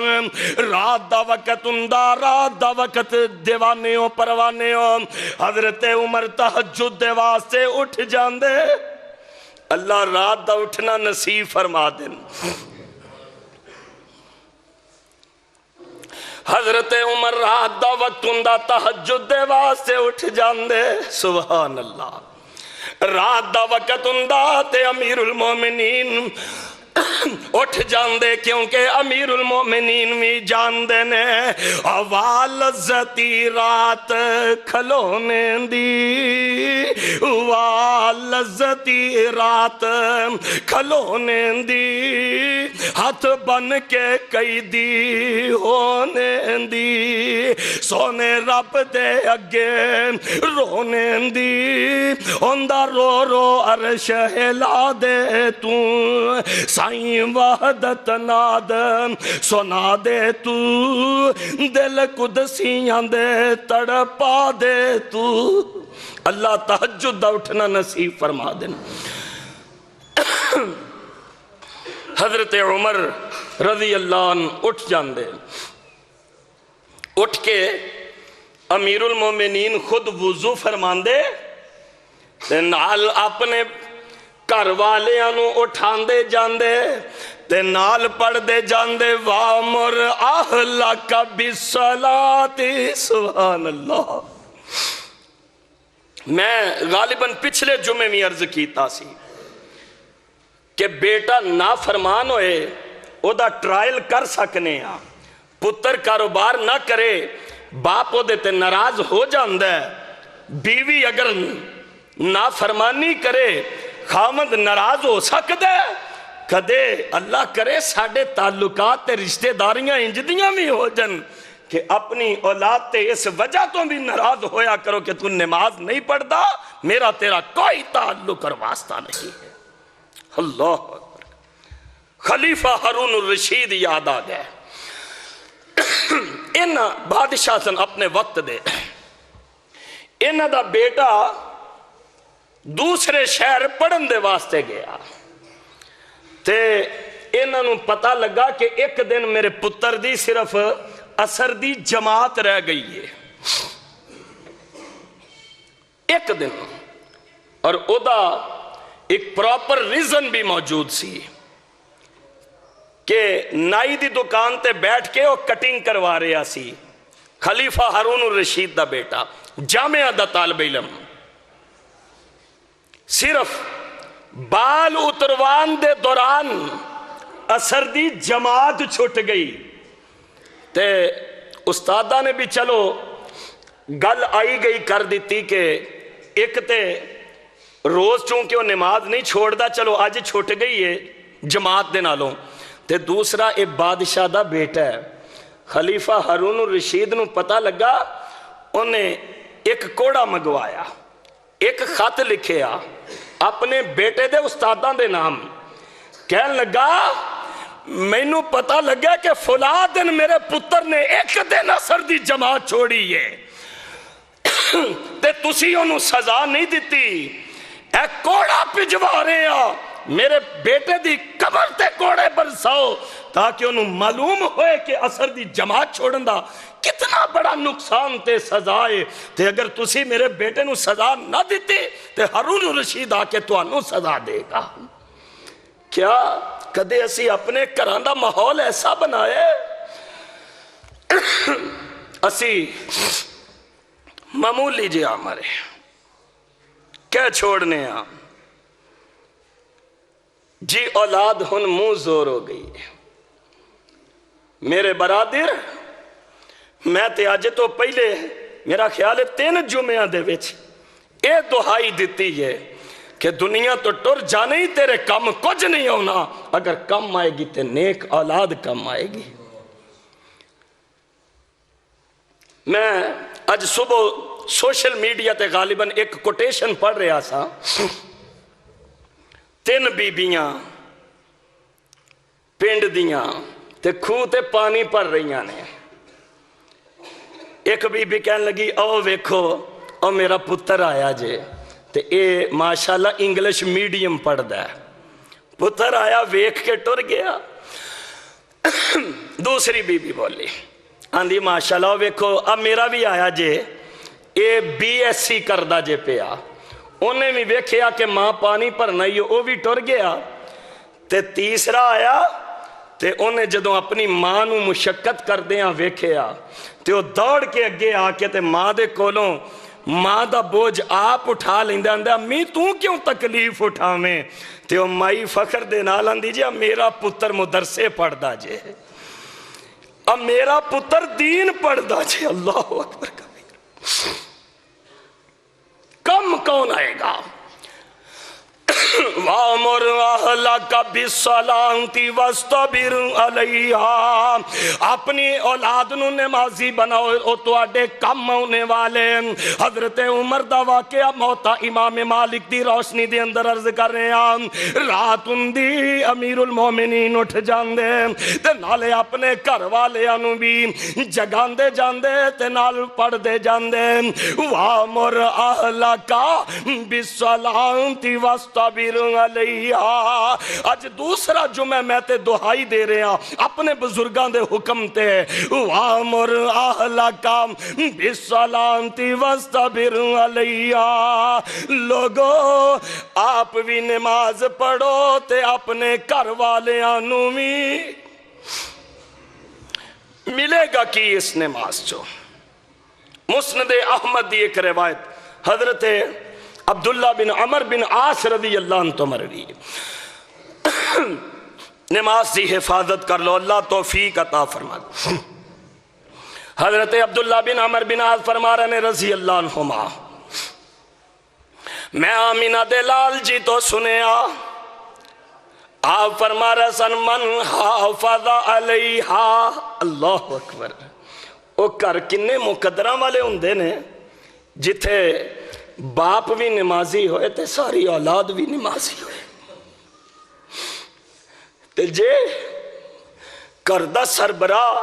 رات دا وقت ہوندا, رات دا وقت دیوانے ہو پروانے ہو, حضرت عمر تہجد دے واسطے اٹھ جاندے. اللہ رات دا اٹھنا نصیب فرما دیں. حضرت عمر رات دا وقت ہوندا تہجد دے واسطے اٹھ جاندے. سبحان اللہ. رات دا وقت ہوندا تے امیر المومنین اٹھ جاندے, کیونکہ امیر المومنین بھی جاندے نے لذتی رات کھلونے دی, لذتی رات کھلونے دی, ہاتھ بن کے قیدی ہونے دی, سونے رب دے اگے رونے دی, ہوندہ رو رو عرش ہلا دے تو, سائیں وحدت ناد سنا دے تو, دل قدسیاں دے تڑپا دے تو. اللہ تہجد دا اٹھنا نصیب فرما دینا. حضرت عمر رضی اللہ عنہ اٹھ جاندے, اٹھ کے امیر المومنین خود وضو فرماندے تے نال اپنے گھر والیاں نو اٹھاندے جاندے تے نال پڑھ دے جاندے وامر اہلک بالصلاۃ. سبحان اللہ. میں غالباً پچھلے جمعے میں عرض کیتا سی کہ بیٹا نافرمان ہوئے او دا ٹرائل کر سکنے ہاں, پتر کاروبار نہ کرے باپ او دے تے ناراض ہو جاندہ ہے, بیوی اگر نافرمانی کرے خامد ناراض ہو سکتا ہے. کدے اللہ کرے ساڑھے تعلقات تے رشتہ داریاں انجدیاں بھی ہو جن کہ اپنی اولاد تے اس وجہ تو بھی ناراض ہویا کرو کہ تو نماز نہیں پڑھتا, میرا تیرا کوئی تعلق اور واسطہ نہیں ہے. اللہ اکبر. خلیفہ ہارون الرشید یاد آ گئے. ان بادشاہ سن اپنے وقت دے, ان دا بیٹا دوسرے شہر پڑھن دے واسطے گیا تے انہوں پتہ لگا کہ ایک دن میرے پتر دی صرف اثر دی جماعت رہ گئی ہے, ایک دن, اور او دا ایک پراپر ریزن بھی موجود سی کہ نائی دی دکان تے بیٹھ کے وہ کٹنگ کروا رہا سی, خلیفہ ہارون الرشید دا بیٹا، جامعہ دا طالب علم، صرف بال اتروان دے دوران اثر دی جماعت چھٹ گئی تے استادہ نے بھی چلو گل آئی گئی کر دیتی کہ ایک تے روز چونکہ وہ نماز نہیں چھوڑ دا، چلو آج چھوٹ گئی ہے جماعت دے نالوں، تے دوسرا ایک بادشاہ دا بیٹا ہے، خلیفہ ہارون الرشید نو پتہ لگا، انہیں ایک کوڑا مگوایا، ایک خط لکھیا اپنے بیٹے دے استاداں دے نام، کہنے لگا مینوں پتہ لگا کہ فلاں دن میرے پتر نے ایک دن اثر دی جماعت چھوڑی ہے تے تسی انہوں سزا نہیں دیتی، اے کوڑا پجوا رہے ہیں، میرے بیٹے دی قبر تے کوڑے برساؤ تاکہ انہوں معلوم ہوئے کہ اثر دی جماعت چھوڑن دا کتنا بڑا نقصان تے سزائے، تے اگر تسی میرے بیٹے نو سزا نہ دیتے تے ہارون الرشید آ کے تو انہوں سزا دے گا۔ کیا کدے اسی اپنے گھراں دا ماحول ایسا بنائے؟ اسی معمولی جی ہمارے کیا چھوڑنے ہیں جی، اولاد ہن منہ زور ہو گئی ہے۔ میرے برادر میں تے آج تو پہلے میرا خیال ہے 3 جمعہ دے وچ اے دہائی دیتی ہے کہ دنیا تو ٹر جانے ہی تیرے کم کچھ نہیں ہونا، اگر کم آئے گی تے نیک اولاد کم آئے گی۔ میں آج صبح سوشل میڈیا تے غالباً ایک کوٹیشن پڑھ رہا سا، 3 بیبیاں پنڈ دیاں تے کھو تے پانی پر رہیاں نے، ایک بی بی کہنے لگی او ویکھو او میرا پتر آیا جے، تے اے ماشاءاللہ انگلش میڈیم پڑھ دا ہے، پتر آیا ویکھ کے ٹر گیا۔ دوسری بی بی بولی آندھی ماشاءاللہ ویکھو اب میرا بھی آیا جے، اے BSc کردہ جے پیا، انہیں بھی ویکھیا کہ ماں پانی پر نہیں وہ بھی ٹر گیا۔ تے تیسرا آیا تے انہیں جدوں اپنی ماں نو مشقت کر دیاں ویکھیا تے وہ دوڑ کے اگے آ کے تے ماں دے کولوں ماں دا بوجھ آپ اٹھا لیندے آندے امی تو کیوں تکلیف اٹھاویں، تے وہ مائی فخر دے نال آندی جی میرا پتر مدرسے پڑھ دا جے، اب میرا پتر دین پڑھ دا جے۔ اللہ اکبر کبیر، کم کون آئے گا؟ وَامُرْ أَهْلَكَ بِالصَّلَاةِ وَاسْتَبِرْ عَلَيْهَا، اپنی اولاد نو نمازی بناؤ او تو آڈے کم ہونے والے۔ حضرت عمر دا واقعہ موتا امام مالک دی روشنی دے اندر عرض کر رہے ہیں، رات اندی امیر المومنین اٹھ جاندے تے نالے اپنے گھر والے انو بھی جگاندے جاندے تے نال پڑھ دے جاندے۔ وَامُرْ أَهْلَكَ بِالصَّلَاةِ وَاسْتَبِرْ علیہا۔ آج دوسرا جمعہ میں تے دہائی دے رہے ہیں اپنے بزرگاں دے حکم تے، وَامُرْ أَهْلَكَ بِالصَّلَاةِ وَاسْتَبِرْ عَلَيْهَا۔ لوگو آپ بھی نماز پڑھو تے اپنے گھر والے آنو بھی ملے گا کی اس نماز چو۔ مسند احمد دی ایک روایت حضرت عبداللہ بن عمر بن عاص رضی اللہ عنہ تو مروی، نماز کی حفاظت کر لو اللہ توفیق عطا فرما۔ حضرت عبداللہ بن عمر بن عاص فرما رہے ہیں رضی اللہ عنہما، میں آمینہ دے لال جی تو سنیا، آپ فرما رہے سن من حافظ علیہا۔ اللہ اکبر، وہ کر کنے مقدرہ والے ہوندے نے جتھے باپ بھی نمازی ہوئے تے ساری اولاد بھی نمازی ہوئے، تے جے کردہ سربراہ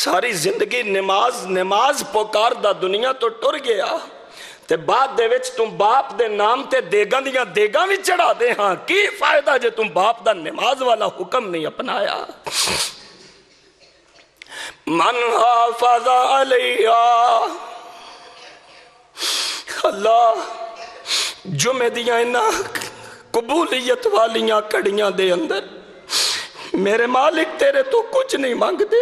ساری زندگی نماز پکار دا دنیا تو ٹر گیا تے بعد دے وچ تم باپ دے نام تے دیگاں دیاں دیگاں بھی چڑھا دے، ہاں کی فائدہ جے تم باپ دا نماز والا حکم نہیں اپنایا۔ من حافظ علیہا، اللہ جمعہ دیاں انہاں قبولیت والیاں کڑیاں دے اندر میرے مالک تیرے تو کچھ نہیں مانگ دے،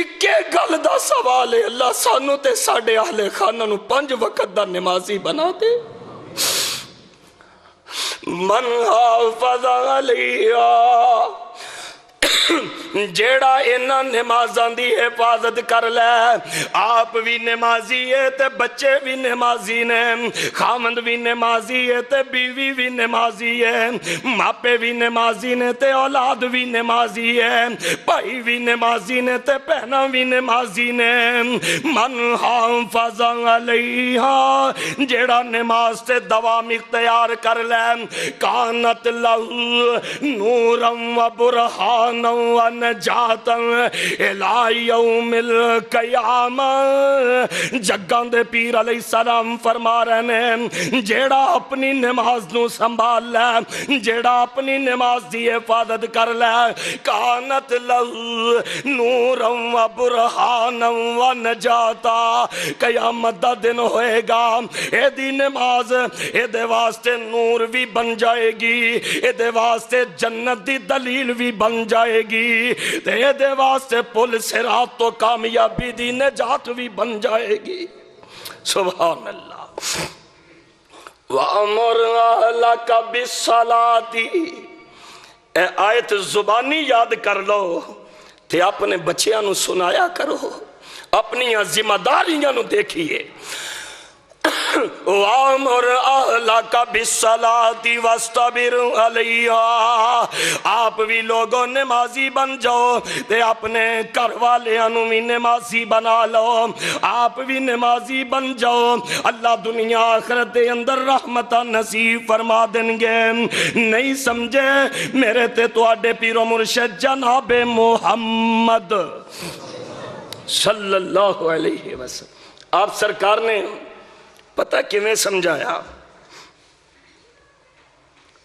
اکے ایک گل دا سوال ہے، اللہ سانو تے ساڈے اہل خانہ نو 5 وقت دا نمازی بنا دے۔ من حافظ علیہا، جیڑا انہاں نمازاں دی حفاظت کر لے، آپ بھی نمازی ہے تے بچے بھی نمازی نے، خامند بھی نمازی ہے تے بیوی بھی نمازی ہے، ماپے بھی نمازی نے تے اولاد بھی نمازی ہے، بھائی بھی نمازی نے تے بہناں بھی نمازی نے۔ من حافظ علیہا، جیڑا نماز تے دوام اختیار کر لے، کانت لہو نورم و برہانا و نجاتا الی یوم القیامہ۔ جگاں دے پیر علیہ السلام فرما رہے ہیں، جیڑا اپنی نماز نو سنبھال لے، جیڑا اپنی نماز دی حفاظت کر لے، کانت لہو نورم و برہانا و نجاتا، قیامت دا دن ہوئے گا، اے دی نماز اے دے واسطے نور بھی بن جائے گی، اے دے واسطے جنت دی دلیل بھی بن جائے گی، اے دے واسطے پل صراط تو کامیابی دی نجات بھی بن جائے گی۔ سبحان اللہ۔ وَأَمُرْ أَهْلَكَ بِالصَّلَاةِ، اے آیت زبانی یاد کر لو تے اپنے بچیاں نو سنایا کرو، اپنی ذمہ داریاں نو دیکھیے۔ وَأَمُرْ أَهْلَكَ بِالصَّلَاةِ وَاسْتَبِرْ عَلَيْهَا، آپ بھی لوگوں نمازی بن جاؤ تے اپنے گھر والیاں نو بھی نمازی بنا لو، آپ بھی نمازی بن جاؤ، اللہ دنیا آخرت دے اندر رحمتہ نصیب فرما دیں گے۔ نہیں سمجھے میرے تے تواڈے پیر و مرشد جناب محمد صلی اللہ علیہ وسلم، آپ سرکار نے پتہ کیویں سمجھایا؟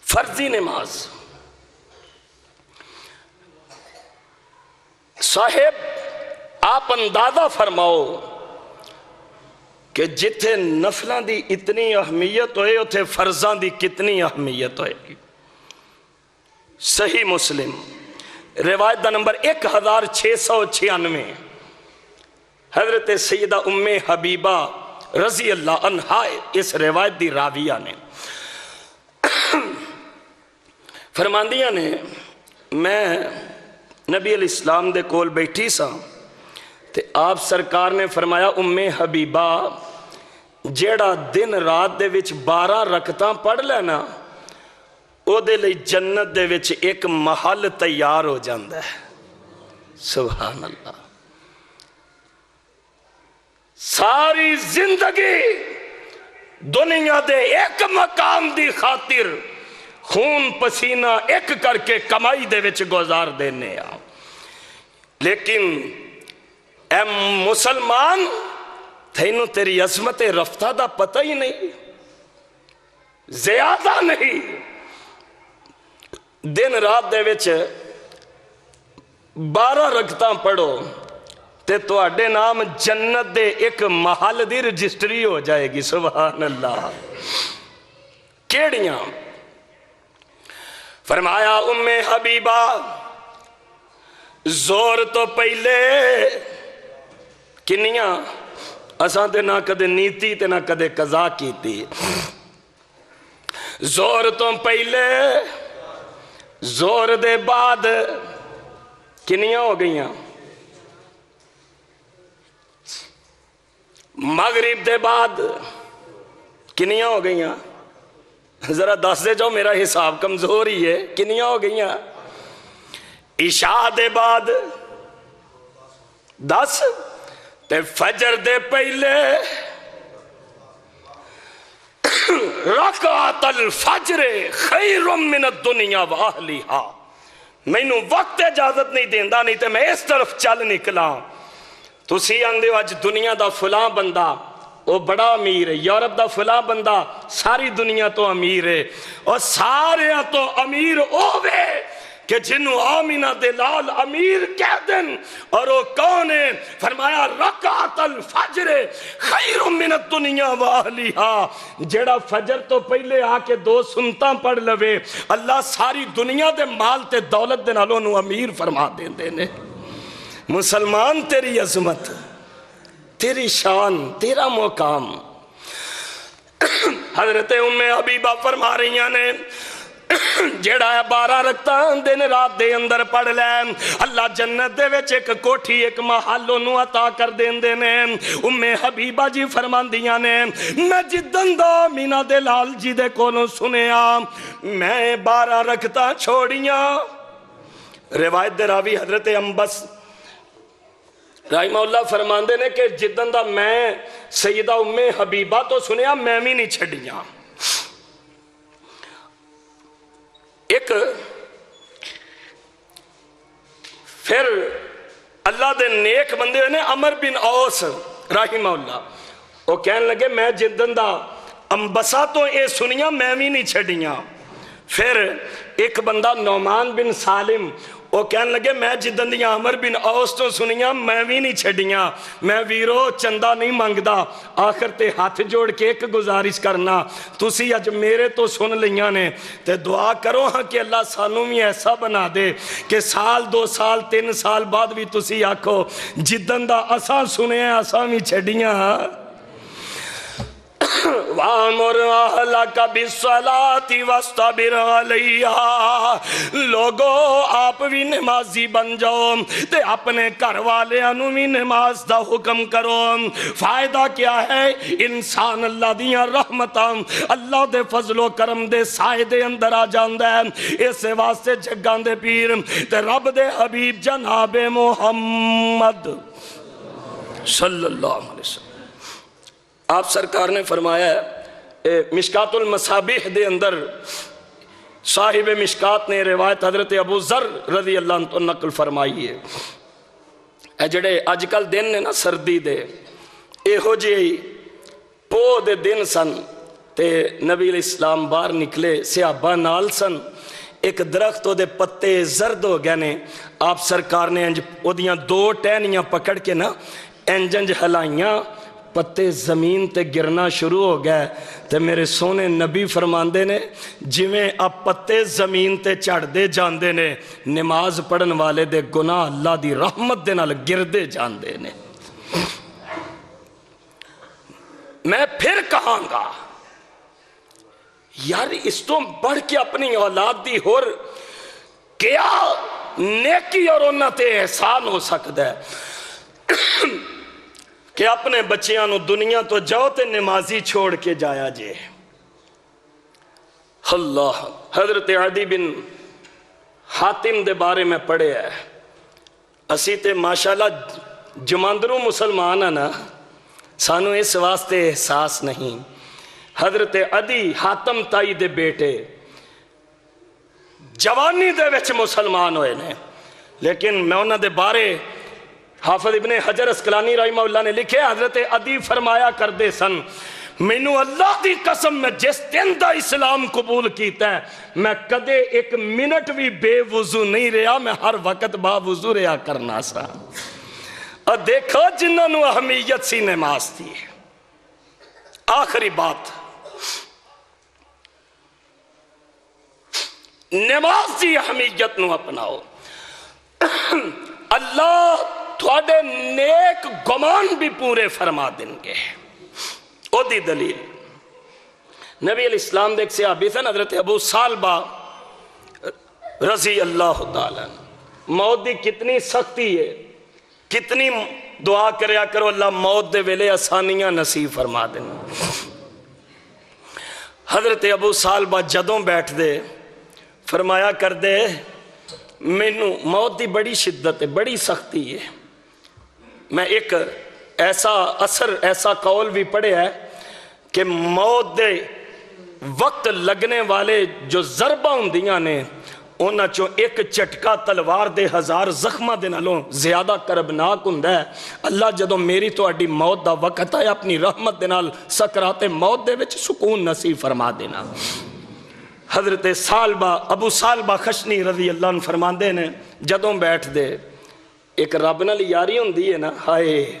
فرضی نماز، صاحب آپ اندازہ فرماؤ کہ جتھے نفلاں دی اتنی اہمیت ہوئے اتھے فرضاں دی کتنی اہمیت ہوئے گی۔ صحیح مسلم روایت دا نمبر 1696، حضرت سیدہ ام حبیبہ رضی اللہ عنہا اس روایت دی راویہ نے فرماندیاں نے، میں نبی علیہ السلام دے کول بیٹھی سا تے آپ سرکار نے فرمایا، ام حبیبہ جیڑا دن رات دے وچ 12 رکعتاں پڑھ لینا، او دے لئی جنت دے وچ ایک محل تیار ہو جاندہ ہے۔ سبحان اللہ۔ ساری زندگی دنیا دے ایک مقام دی خاطر خون پسینہ ایک کر کے کمائی دے وچ گزار دینے آ، لیکن اے مسلمان تینوں تیری عظمت رفتہ دا پتہ ہی نہیں، زیادہ نہیں، دن رات دے وچ 12 رکعتاں پڑھو تے تو اڈے نام جنت دے ایک محل دی رجسٹری ہو جائے گی۔ سبحان اللہ۔ کیڑیاں؟ فرمایا ام حبیبہ زور تو پہلے کنیاں، اساں تے نہ کدے نیتی تے نہ کدے قضا کیتی، زور تو پہلے، زور دے بعد کنیاں ہو گئیاں، مغرب دے بعد کنیاں ہو گئیاں، ذرا دس دے جو میرا حساب کمزور ہی ہے، کنیاں ہو گئیاں، عشاء دے بعد 10 تے فجر دے پہلے رکعت الفجر خیر من الدنیا واہلیہا۔ میں نو وقت اجازت نہیں دیندہ، نہیں تے میں اس طرف چل نکلا۔ تسی آندے ہو اج دنیا دا فلاں بندہ وہ بڑا امیر ہے، یورپ دا فلاں بندہ ساری دنیا تو امیر ہے، اور سارے تو امیر ہووے کہ جنہوں آمینہ دلال امیر کہہ دن، اور وہ کون ہے؟ فرمایا رکعت الفجر خیر من الدنیا واہلیہا، جیڑا فجر تو پہلے آ کے 2 سنتاں پڑھ لوے، اللہ ساری دنیا دے مال تے دولت دے نالوں نو امیر فرما دین دینے۔ مسلمان تیری عظمت، تیری شان، تیرا مقام۔ حضرت ام حبیبہ فرما رہی نے جیڑا ہے 12 رکعتاں دن رات دے اندر پڑھ لے، اللہ جنت دے وچ ایک کوٹھی ایک محل انہوں عطا کر دیندے نے۔ ام حبیبہ جی فرماندیاں نے میں جدن دا مینا دے لال جی دے کولوں سنیا، میں 12 رکعتاں چھوڑیاں۔ روایت دے راوی حضرت انبس رحمہ اللہ فرماندے نے کہ جدن دا میں سیدہ ام حبیبہ تو سنیا، میں بھی نہیں چھڑیاں۔ ایک پھر اللہ دے نیک بندے نے عمر بن اوس رحمہ اللہ، وہ کہنے لگے میں جدن دا انبسا تو اے سنیا، میں بھی نہیں چھڑیاں۔ پھر ایک بندہ نعمان بن سالم، وہ کہنے لگے میں جدن دیاں عمر بن اوس تو سنیاں، میں بھی نہیں چھڑیاں، میں ویرو چندہ نہیں مانگدا، آخر تے ہاتھ جوڑ کے ایک گزارش کرنا، تسی اج میرے تو سن لیاں نے تے دعا کرو ہاں کہ اللہ سانوں بھی ایسا بنا دے کہ سال 2 سال 3 سال بعد بھی تسی آکھو جدن دا اساں سنے اساں بھی چھڑیاں۔ وَامُرْ أَهْلَكَ بِالصَّلَاةِ وَاسْتَبِرْ عَلَيْهَا، لوگو آپ بھی نمازی بن جاؤ تے اپنے گھر والے انہوں بھی نماز دا حکم کرو۔ فائدہ کیا ہے؟ انسان اللہ دیاں رحمتاں اللہ دے فضل و کرم دے سائے دے اندر آ جاندہ ہے۔ اس واسطے جگان دے پیر تے رب دے حبیب جناب محمد صلی اللہ علیہ وسلم آپ سرکار نے فرمایا ہے، مشکات المصابیح دے اندر صاحب مشکات نے روایت حضرت ابو ذر رضی اللہ عنہ نقل فرمائی ہے، اے جڑے اج کل دن نے نا سردی دے اے ہو جی پو دے دن سن تے نبی علیہ السلام باہر نکلے، صحابہ نال سن، ایک درخت دے پتے زرد ہو گئے نے، آپ سرکار نے او دیاں 2 ٹہنیاں پکڑ کے نا انجنج ہلائیاں، پتے زمین تے گرنا شروع ہو گئے تے میرے سونے نبی فرماندے نے جویں اب پتے زمین تے چڑھ دے جاندے نے، نماز پڑھن والے دے گناہ اللہ دی رحمت دے نال گردے جاندے نے۔ میں پھر کہاں گا یار اس تو بڑھ کے اپنی اولاد دی ہور کیا نیکی اور انتے احسان ہو سکتا ہے کہ اپنے بچیاں نو دنیا تو جاؤ تے نمازی چھوڑ کے جایا جے۔ اللہ حضرت عدی بن حاتم دے بارے میں پڑھے ہے، اسی تے ماشاءاللہ جماندروں مسلمان ہے نا، سانو اس واسطے احساس نہیں۔ حضرت عدی حاتم تائی دے بیٹے جوانی دے وچ مسلمان ہوئے نے، لیکن میں انہاں دے بارے حافظ ابن حجر اسقلانی رحمہ اللہ نے لکھے حضرت عدی فرمایا کر دے سن مینو اللہ دی قسم میں جس دن دا اسلام قبول کیتا ہے میں کدے 1 منٹ بھی بے وضو نہیں رہا، میں ہر وقت با وضو رہا کرنا سا۔ اور دیکھو جنہوں نے اہمیت سی نماز دی۔ آخری بات، نماز دی اہمیت نو اپناؤ، اللہ تھوڑے نیک گمان بھی پورے فرما دیں گے۔ او دی دلیل نبی علیہ السلام دیکھ صحابی تھا حضرت ابو سالبہ رضی اللہ تعالیٰ، موت دی کتنی سختی ہے، کتنی دعا کریا کرو اللہ موت دے ویلے آسانیاں نصیب فرما دیں۔ حضرت ابو سالبہ جدوں بیٹھ دے فرمایا کر دے مینوں موت دی بڑی شدت ہے، بڑی سختی ہے، میں ایک ایسا اثر ایسا قول بھی پڑھے ہے کہ موت دے وقت لگنے والے جو ضربہ ہوندیاں نے انہاں چوں ایک چٹکا تلوار دے 1000 زخمہ دے نالوں زیادہ کربناک ہوندا ہے۔ اللہ جدوں میری تو اڈی موت دا وقت ہے اپنی رحمت دے نال سکرات موت دے وچ سکون نصیب فرما دینا۔ حضرت سالبہ ابو سالبہ خشنی رضی اللہ عنہ فرماندے نے جدوں بیٹھ دے ایک رب نال یاری ہوندی ہے نا، ہائے